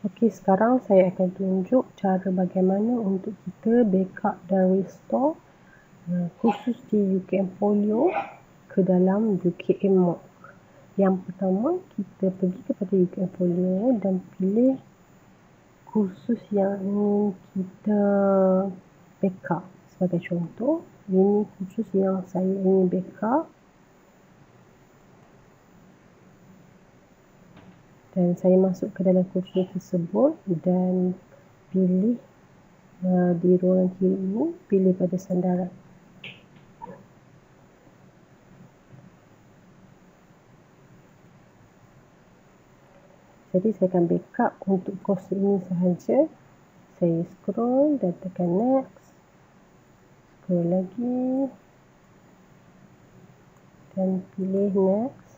Okey, sekarang saya akan tunjuk cara bagaimana untuk kita backup dan restore khusus di UKM Folio ke dalam UKM MOOC. Yang pertama, kita pergi kepada UKM Folio dan pilih kursus yang ingin kita backup. Sebagai contoh, ini kursus yang saya ingin backup. Dan saya masuk ke dalam kursus tersebut dan pilih di ruangan kiri ini, pilih pada sandaran. Jadi saya akan backup untuk kos ini sahaja. Saya scroll dan tekan next. Scroll lagi. Dan pilih next.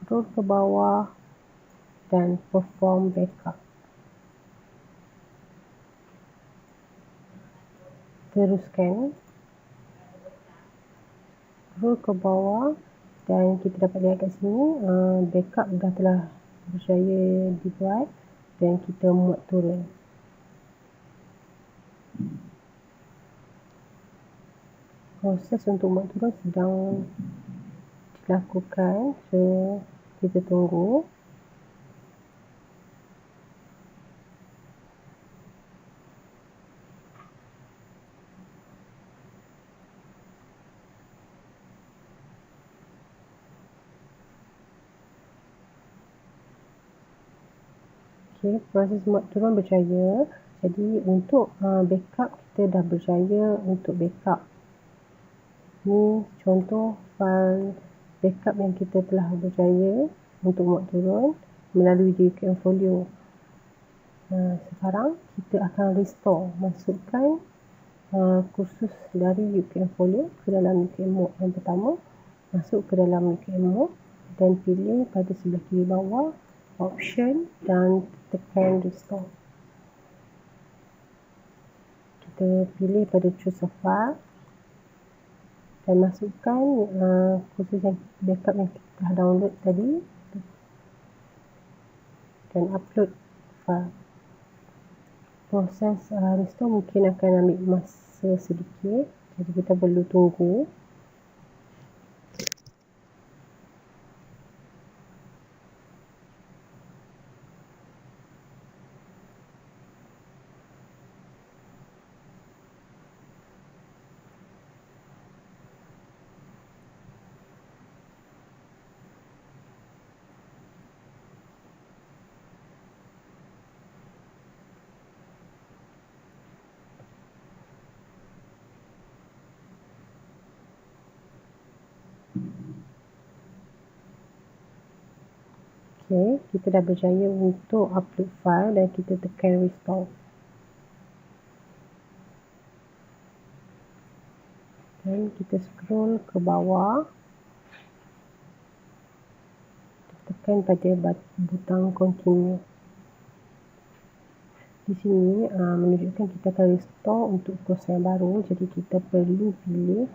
Scroll ke bawah dan perform backup. Teruskan. Scroll ke bawah dan kita dapat lihat kat sini backup dah telah berjaya dibuat dan kita muat turun. Proses untuk muat turun sedang dilakukan, so kita tunggu. Okay, proses muat turun berjaya. Jadi untuk backup kita dah berjaya untuk backup. Ini contoh file backup yang kita telah berjaya untuk muat turun melalui UKM Folio. Sekarang kita akan restore, masukkan kursus dari UKM Folio ke dalam UKM MOOC. Yang pertama, masuk ke dalam UKM MOOC dan pilih pada sebelah kiri bawah option dan tekan restore. Kita pilih pada choose a file dan masukkan kursus yang backup yang kita telah download tadi dan upload file. Proses restore mungkin akan ambil masa sedikit, jadi kita perlu tunggu. Okey, kita dah berjaya untuk upload file dan kita tekan restore. Dan kita scroll ke bawah. Tekan pada butang continue. Di sini menunjukkan kita akan restore untuk kos yang baru. Jadi kita perlu pilih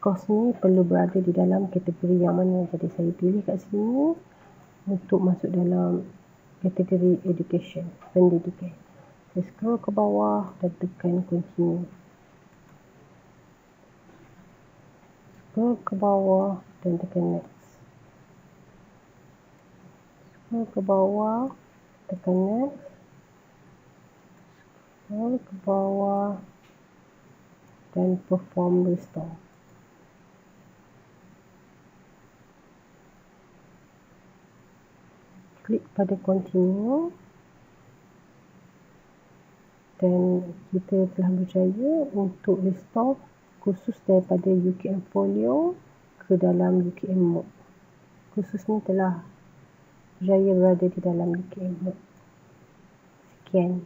kos ni perlu berada di dalam kategori yang mana. Jadi saya pilih kat sini untuk masuk dalam kategori education, pendidikan. Saya scroll ke bawah dan tekan continue. Scroll ke bawah dan tekan next. Scroll ke bawah, tekan next. Scroll ke bawah dan perform restore. Klik pada continue dan kita telah berjaya untuk restore kursus daripada UKM Folio ke dalam UKM MOOC. Kursus ni telah berjaya berada di dalam UKM MOOC. Sekian.